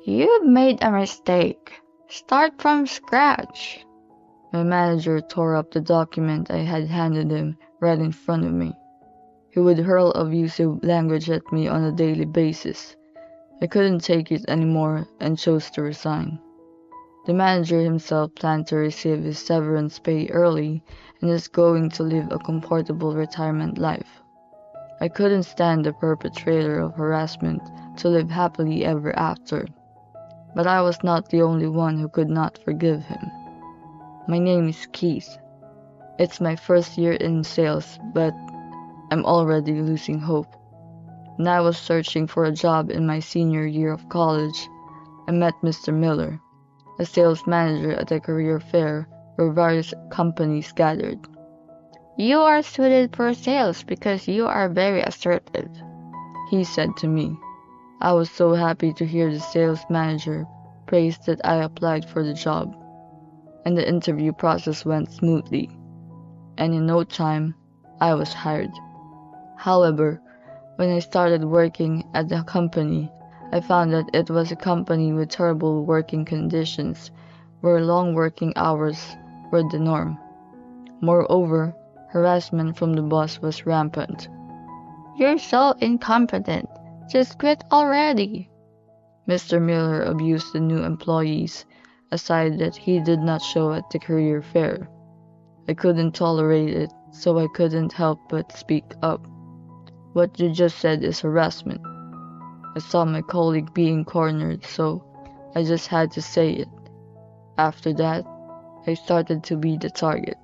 You've made a mistake. Start from scratch. My manager tore up the document I had handed him right in front of me. He would hurl abusive language at me on a daily basis. I couldn't take it anymore and chose to resign. The manager himself planned to receive his severance pay early and is going to live a comfortable retirement life. I couldn't stand the perpetrator of harassment to live happily ever after. But I was not the only one who could not forgive him. My name is Keith. It's my first year in sales, but I'm already losing hope. When I was searching for a job in my senior year of college, I met Mr. Miller, a sales manager at a career fair where various companies gathered. You are suited for sales because you are very assertive, he said to me. I was so happy to hear the sales manager praise that I applied for the job, and the interview process went smoothly, and in no time, I was hired. However, when I started working at the company, I found that it was a company with terrible working conditions, where long working hours were the norm. Moreover, harassment from the boss was rampant. You're so incompetent. Just quit already. Mr. Miller abused the new employees, a side that he did not show at the career fair. I couldn't tolerate it, so I couldn't help but speak up. What you just said is harassment. I saw my colleague being cornered, so I just had to say it. After that, I started to be the target.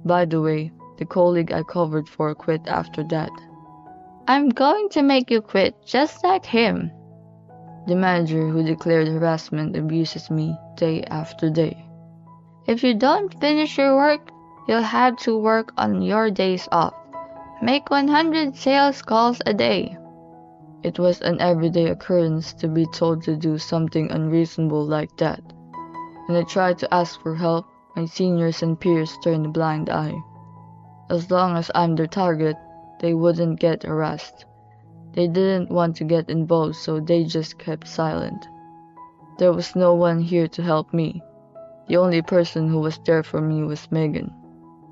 By the way, the colleague I covered for quit after that. I'm going to make you quit just like him. The manager who declared harassment abuses me day after day. If you don't finish your work, you'll have to work on your days off. Make 100 sales calls a day. It was an everyday occurrence to be told to do something unreasonable like that. When I tried to ask for help, my seniors and peers turned a blind eye. As long as I'm their target, they wouldn't get harassed. They didn't want to get involved, so they just kept silent. There was no one here to help me. The only person who was there for me was Megan,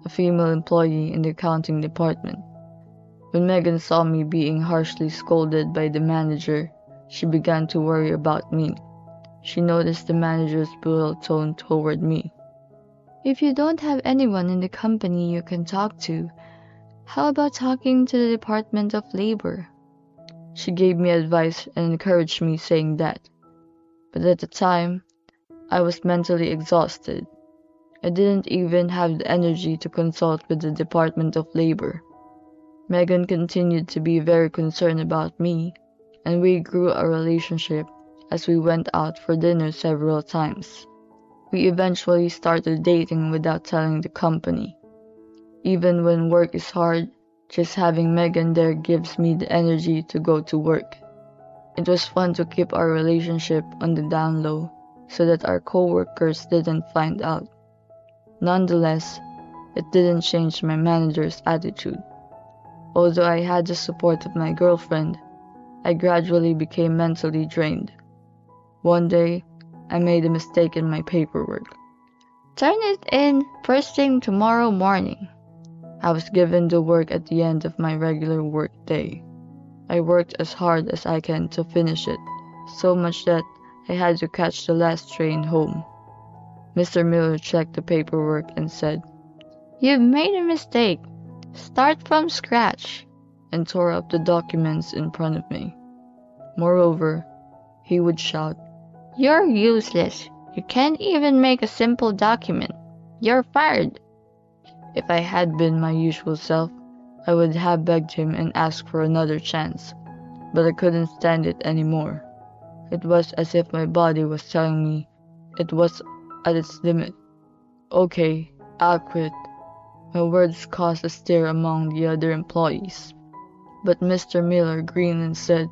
a female employee in the accounting department. When Megan saw me being harshly scolded by the manager, she began to worry about me. She noticed the manager's brutal tone toward me. If you don't have anyone in the company you can talk to, how about talking to the Department of Labor? She gave me advice and encouraged me saying that. But at the time, I was mentally exhausted. I didn't even have the energy to consult with the Department of Labor. Megan continued to be very concerned about me, and we grew a relationship as we went out for dinner several times. We eventually started dating without telling the company. Even when work is hard, just having Megan there gives me the energy to go to work. It was fun to keep our relationship on the down low so that our co-workers didn't find out. Nonetheless, it didn't change my manager's attitude. Although I had the support of my girlfriend, I gradually became mentally drained. One day, I made a mistake in my paperwork. Turn it in first thing tomorrow morning. I was given the work at the end of my regular work day. I worked as hard as I can to finish it, so much that I had to catch the last train home. Mr. Miller checked the paperwork and said, You've made a mistake. Start from scratch, and tore up the documents in front of me. Moreover, he would shout, You're useless. You can't even make a simple document. You're fired. If I had been my usual self, I would have begged him and asked for another chance, but I couldn't stand it anymore. It was as if my body was telling me it was at its limit. Okay, I'll quit. My words caused a stir among the other employees, but Mr. Miller grinned and said,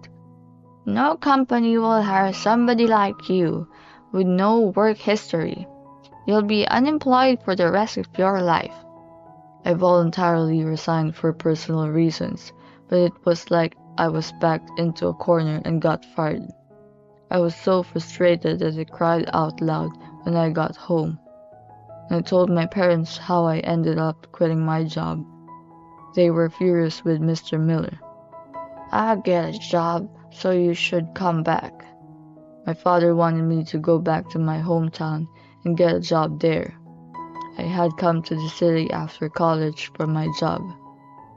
No company will hire somebody like you with no work history. You'll be unemployed for the rest of your life. I voluntarily resigned for personal reasons, but it was like I was backed into a corner and got fired. I was so frustrated that I cried out loud when I got home. I told my parents how I ended up quitting my job. They were furious with Mr. Miller. "I get a job, so you should come back." My father wanted me to go back to my hometown and get a job there. I had come to the city after college for my job.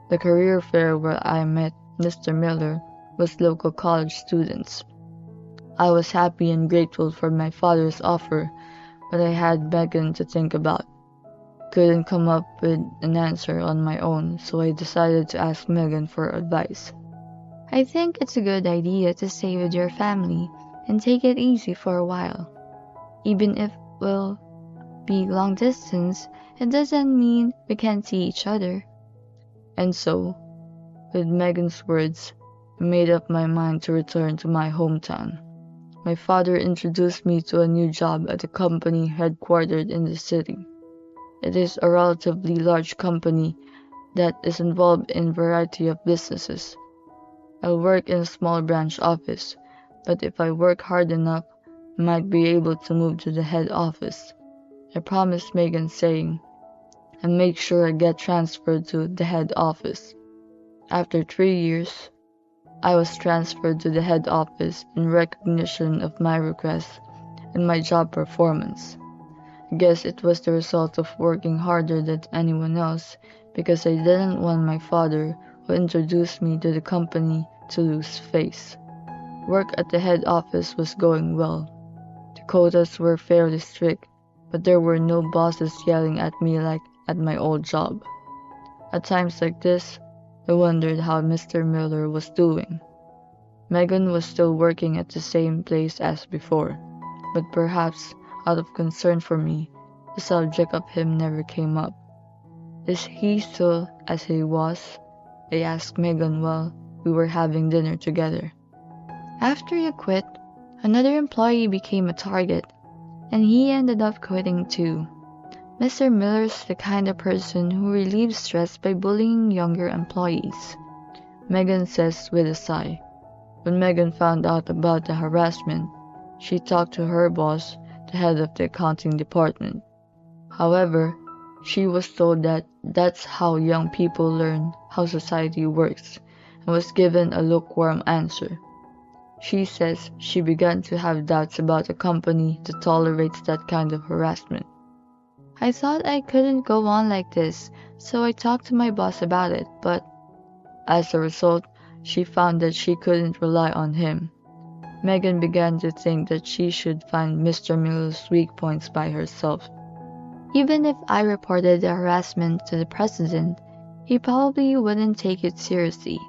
The career fair where I met Mr. Miller was local college students. I was happy and grateful for my father's offer, but I had Megan to think about. Couldn't come up with an answer on my own, so I decided to ask Megan for advice. I think it's a good idea to stay with your family and take it easy for a while. Even if we'll be long distance, it doesn't mean we can't see each other. And so, with Megan's words, I made up my mind to return to my hometown. My father introduced me to a new job at a company headquartered in the city. It is a relatively large company that is involved in a variety of businesses. I'll work in a small branch office, but if I work hard enough, I might be able to move to the head office. I promised Megan, saying, and make sure I get transferred to the head office. After 3 years, I was transferred to the head office in recognition of my request and my job performance. I guess it was the result of working harder than anyone else, because I didn't want my father, who introduced me to the company, to lose face. Work at the head office was going well. The quotas were fairly strict, but there were no bosses yelling at me like at my old job. At times like this, I wondered how Mr. Miller was doing. Megan was still working at the same place as before, but perhaps out of concern for me, the subject of him never came up. Is he still as he was? I asked Megan while we were having dinner together. After you quit, another employee became a target, and he ended up quitting too. Mr. Miller's the kind of person who relieves stress by bullying younger employees, Megan says with a sigh. When Megan found out about the harassment, she talked to her boss, the head of the accounting department. However, she was told that that's how young people learn how society works, and was given a lukewarm answer. She says she began to have doubts about a company that tolerates that kind of harassment. I thought I couldn't go on like this, so I talked to my boss about it, but as a result, she found that she couldn't rely on him. Megan began to think that she should find Mr. Miller's weak points by herself. Even if I reported the harassment to the president, he probably wouldn't take it seriously.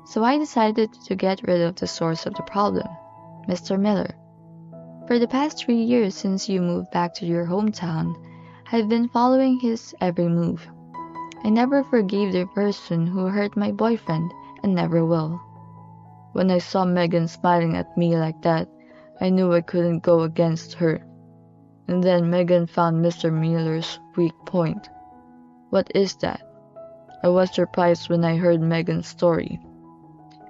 So I decided to get rid of the source of the problem, Mr. Miller. For the past 3 years since you moved back to your hometown, I've been following his every move. I never forgave the person who hurt my boyfriend, and never will. When I saw Megan smiling at me like that, I knew I couldn't go against her. And then Megan found Mr. Miller's weak point. What is that? I was surprised when I heard Megan's story.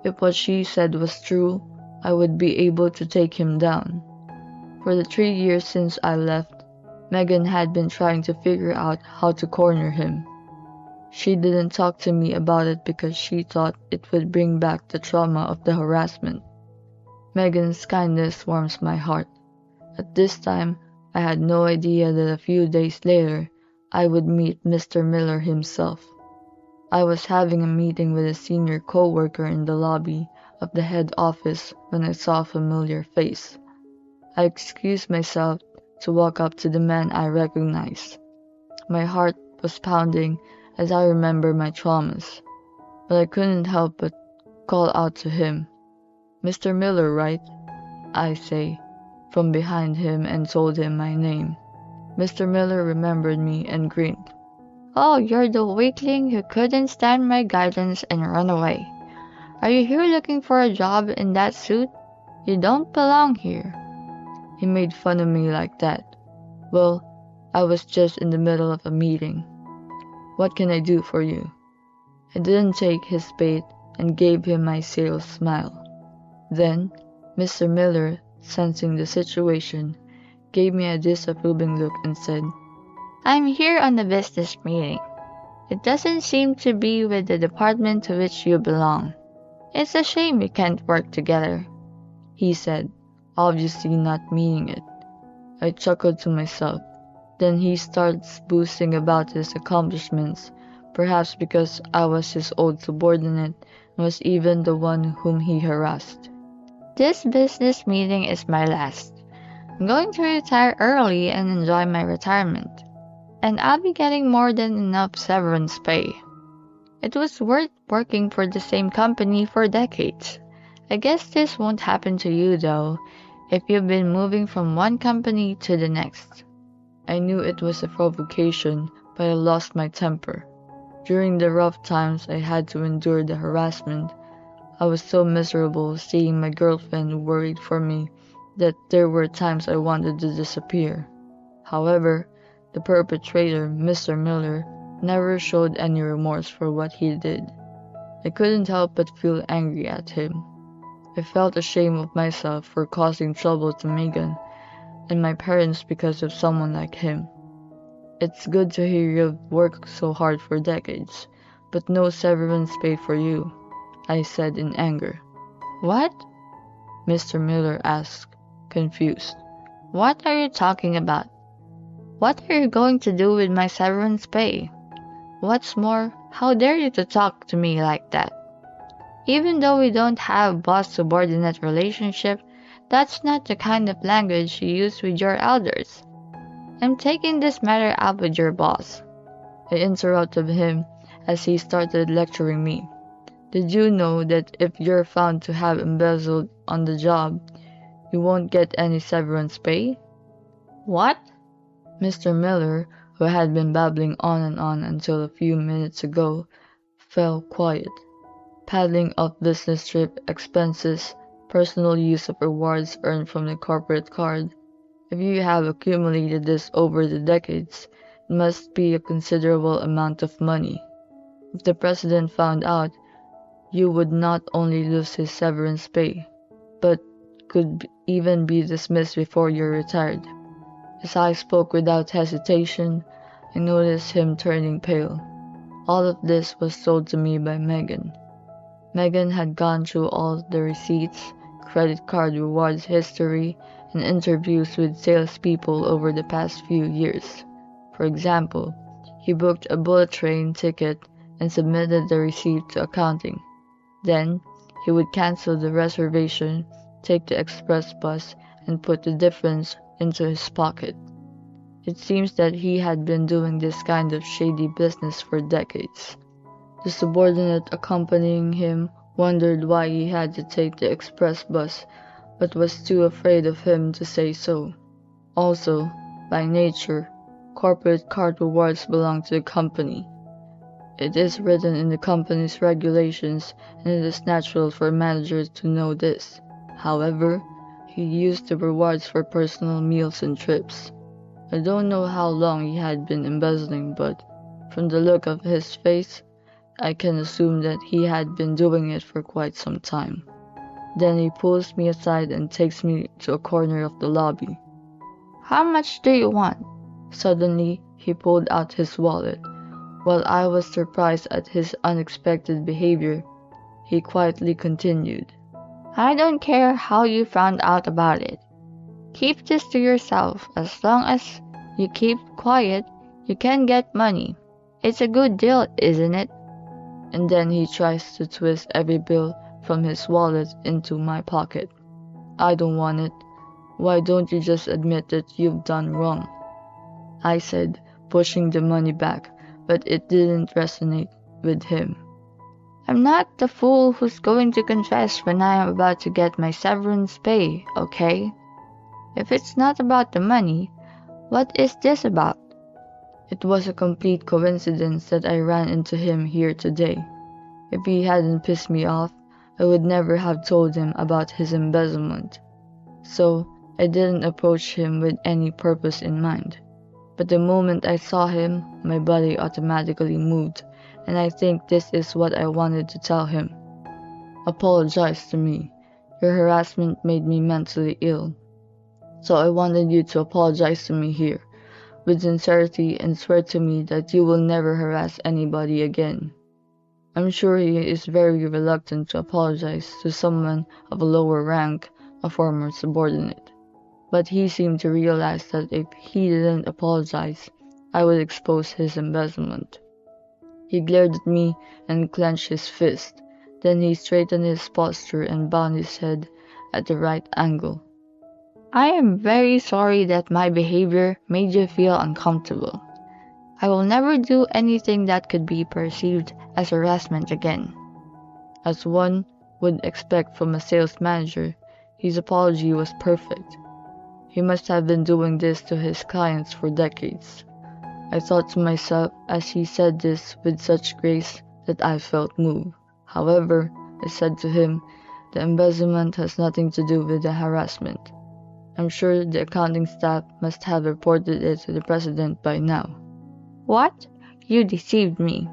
If what she said was true, I would be able to take him down. For the 3 years since I left, Megan had been trying to figure out how to corner him. She didn't talk to me about it because she thought it would bring back the trauma of the harassment. Megan's kindness warms my heart. At this time, I had no idea that a few days later, I would meet Mr. Miller himself. I was having a meeting with a senior co-worker in the lobby of the head office when I saw a familiar face. I excused myself to walk up to the man I recognized. My heart was pounding as I remember my traumas, but I couldn't help but call out to him. "Mr. Miller, right?" I say, from behind him, and told him my name. Mr. Miller remembered me and grinned. "Oh, you're the weakling who couldn't stand my guidance and run away. Are you here looking for a job in that suit? You don't belong here." He made fun of me like that. Well, I was just in the middle of a meeting. "What can I do for you?" I didn't take his bait and gave him my sales smile. Then, Mr. Miller sensing the situation, gave me a disapproving look and said, I'm here on a business meeting. It doesn't seem to be with the department to which you belong. It's a shame we can't work together, he said, obviously not meaning it. I chuckled to myself. Then he starts boasting about his accomplishments, perhaps because I was his old subordinate and was even the one whom he harassed. This business meeting is my last. I'm going to retire early and enjoy my retirement. And I'll be getting more than enough severance pay. It was worth working for the same company for decades. I guess this won't happen to you though, if you've been moving from one company to the next. I knew it was a provocation, but I lost my temper. During the rough times I had to endure the harassment, I was so miserable seeing my girlfriend worried for me that there were times I wanted to disappear. However, the perpetrator, Mr. Miller, never showed any remorse for what he did. I couldn't help but feel angry at him. I felt ashamed of myself for causing trouble to Megan and my parents because of someone like him. It's good to hear you've worked so hard for decades, but no severance paid for you, I said in anger. What? Mr. Miller asked, confused. What are you talking about? What are you going to do with my severance pay? What's more, how dare you to talk to me like that? Even though we don't have a boss-subordinate relationship, that's not the kind of language you use with your elders. I'm taking this matter up with your boss. I interrupted him as he started lecturing me. Did you know that if you're found to have embezzled on the job, you won't get any severance pay? What? Mr. Miller, who had been babbling on and on until a few minutes ago, fell quiet. Paddling off business trip expenses, personal use of rewards earned from the corporate card. If you have accumulated this over the decades, it must be a considerable amount of money. If the president found out, you would not only lose his severance pay, but could even be dismissed before you're retired. As I spoke without hesitation, I noticed him turning pale. All of this was told to me by Megan. Megan had gone through all the receipts, credit card rewards history, and interviews with salespeople over the past few years. For example, he booked a bullet train ticket and submitted the receipt to accounting. Then, he would cancel the reservation, take the express bus, and put the difference into his pocket. It seems that he had been doing this kind of shady business for decades. The subordinate accompanying him wondered why he had to take the express bus, but was too afraid of him to say so. Also, by nature, corporate card rewards belong to the company. It is written in the company's regulations, and it is natural for managers to know this. However, he used the rewards for personal meals and trips. I don't know how long he had been embezzling, but from the look of his face, I can assume that he had been doing it for quite some time. Then he pulls me aside and takes me to a corner of the lobby. How much do you want? Suddenly, he pulled out his wallet. While I was surprised at his unexpected behavior, he quietly continued. I don't care how you found out about it. Keep this to yourself. As long as you keep quiet, you can get money. It's a good deal, isn't it? And then he tries to twist every bill from his wallet into my pocket. I don't want it. Why don't you just admit that you've done wrong? I said, pushing the money back, but it didn't resonate with him. I'm not the fool who's going to confess when I am about to get my severance pay, okay? If it's not about the money, what is this about? It was a complete coincidence that I ran into him here today. If he hadn't pissed me off, I would never have told him about his embezzlement. So, I didn't approach him with any purpose in mind. But the moment I saw him, my body automatically moved, and I think this is what I wanted to tell him. Apologize to me. Your harassment made me mentally ill, so I wanted you to apologize to me here, with sincerity, and swear to me that you will never harass anybody again." I'm sure he is very reluctant to apologize to someone of a lower rank, a former subordinate. But he seemed to realize that if he didn't apologize, I would expose his embezzlement. He glared at me and clenched his fist. Then he straightened his posture and bowed his head at the right angle. "I am very sorry that my behavior made you feel uncomfortable. I will never do anything that could be perceived as harassment again." As one would expect from a sales manager, his apology was perfect. He must have been doing this to his clients for decades. I thought to myself as he said this with such grace that I felt moved. However, I said to him, "The embezzlement has nothing to do with the harassment. I'm sure the accounting staff must have reported it to the president by now." "What? You deceived me."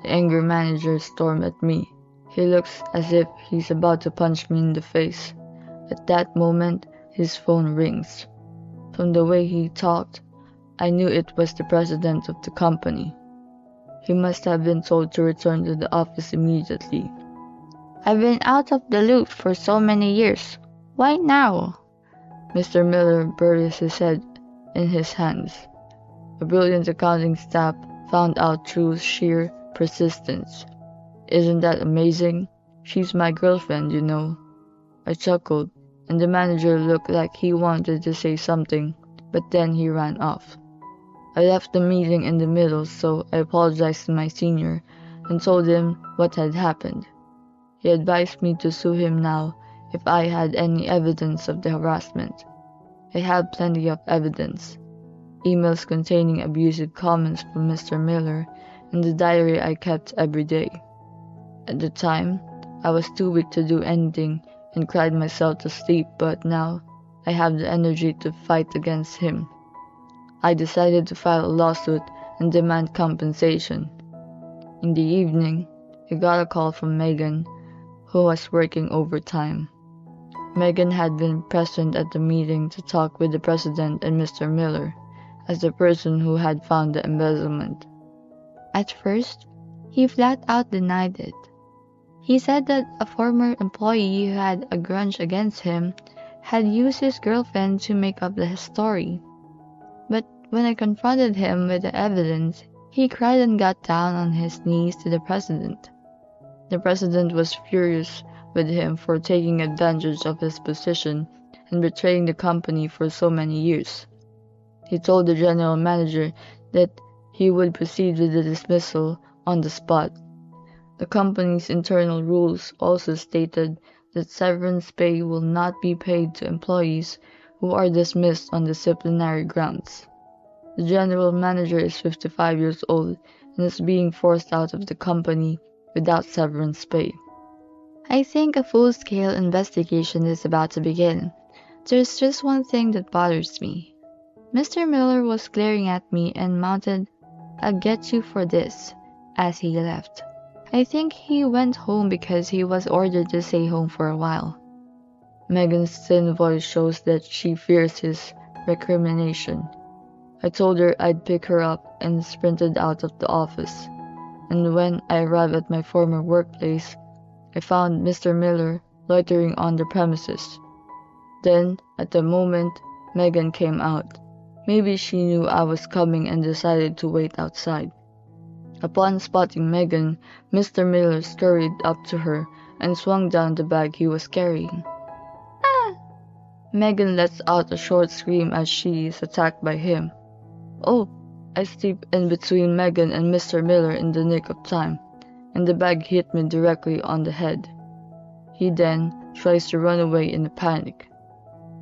The angry manager stormed at me. He looks as if he's about to punch me in the face. At that moment, his phone rings. From the way he talked, I knew it was the president of the company. He must have been told to return to the office immediately. "I've been out of the loop for so many years. Why now?" Mr. Miller buried his head in his hands. A brilliant accounting staff found out through sheer persistence. Isn't that amazing? She's my girlfriend, you know. I chuckled, and the manager looked like he wanted to say something, but then he ran off. I left the meeting in the middle, so I apologized to my senior and told him what had happened. He advised me to sue him now if I had any evidence of the harassment. I had plenty of evidence. Emails containing abusive comments from Mr. Miller and the diary I kept every day. At the time, I was too weak to do anything and cried myself to sleep, but now I have the energy to fight against him. I decided to file a lawsuit and demand compensation. In the evening, I got a call from Megan, who was working overtime. Megan had been present at the meeting to talk with the president and Mr. Miller, as the person who had found the embezzlement. At first, he flat out denied it. He said that a former employee who had a grudge against him had used his girlfriend to make up the story. But when I confronted him with the evidence, he cried and got down on his knees to the president. The president was furious with him for taking advantage of his position and betraying the company for so many years. He told the general manager that he would proceed with the dismissal on the spot. The company's internal rules also stated that severance pay will not be paid to employees who are dismissed on disciplinary grounds. The general manager is 55 years old and is being forced out of the company without severance pay. I think a full-scale investigation is about to begin. There's just one thing that bothers me. Mr. Miller was glaring at me and mounted, "I'll get you for this," as he left. I think he went home because he was ordered to stay home for a while. Megan's thin voice shows that she fears his recrimination. I told her I'd pick her up and sprinted out of the office. And when I arrived at my former workplace, I found Mr. Miller loitering on the premises. Then, at the moment, Megan came out. Maybe she knew I was coming and decided to wait outside. Upon spotting Megan, Mr. Miller scurried up to her and swung down the bag he was carrying. "Ah!" Megan lets out a short scream as she is attacked by him. Oh, I slipped in between Megan and Mr. Miller in the nick of time, and the bag hit me directly on the head. He then tries to run away in a panic.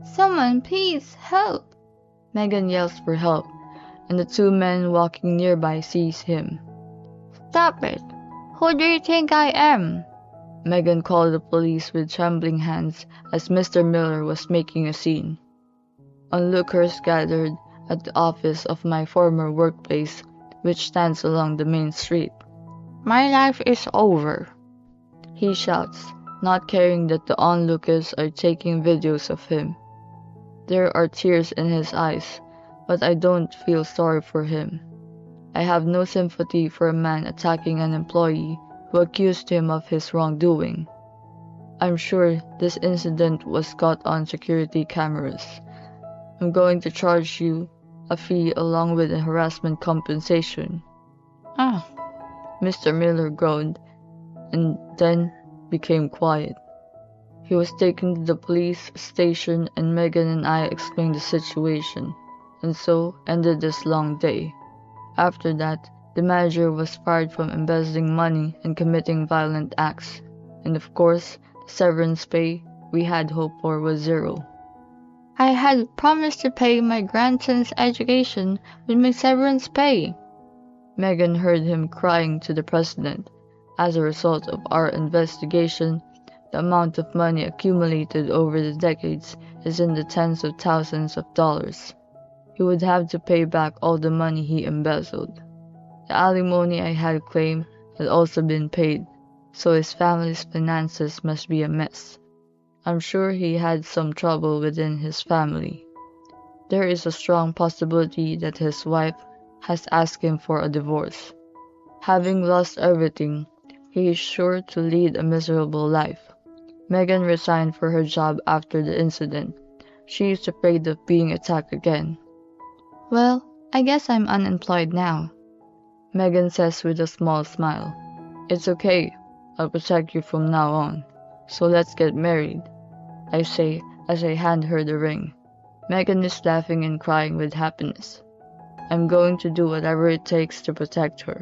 "Someone, please, help!" Megan yells for help, and the two men walking nearby seize him. "Stop it! Who do you think I am?" Megan called the police with trembling hands as Mr. Miller was making a scene. Onlookers gathered at the office of my former workplace, which stands along the main street. "My life is over," he shouts, not caring that the onlookers are taking videos of him. There are tears in his eyes, but I don't feel sorry for him. I have no sympathy for a man attacking an employee who accused him of his wrongdoing. I'm sure this incident was caught on security cameras. I'm going to charge you a fee along with a harassment compensation. Ah, Mr. Miller groaned and then became quiet. He was taken to the police station and Megan and I explained the situation, and so ended this long day. After that, the manager was fired from embezzling money and committing violent acts, and of course, the severance pay we had hoped for was zero. I had promised to pay my grandson's education with my severance pay. Megan heard him crying to the president. As a result of our investigation, the amount of money accumulated over the decades is in the tens of thousands of dollars. He would have to pay back all the money he embezzled. The alimony I had claimed had also been paid, so his family's finances must be a mess. I'm sure he had some trouble within his family. There is a strong possibility that his wife has asked him for a divorce. Having lost everything, he is sure to lead a miserable life. Megan resigned for her job after the incident. She is afraid of being attacked again. Well, I guess I'm unemployed now. Megan says with a small smile. It's okay, I'll protect you from now on. So let's get married, I say as I hand her the ring. Megan is laughing and crying with happiness. I'm going to do whatever it takes to protect her.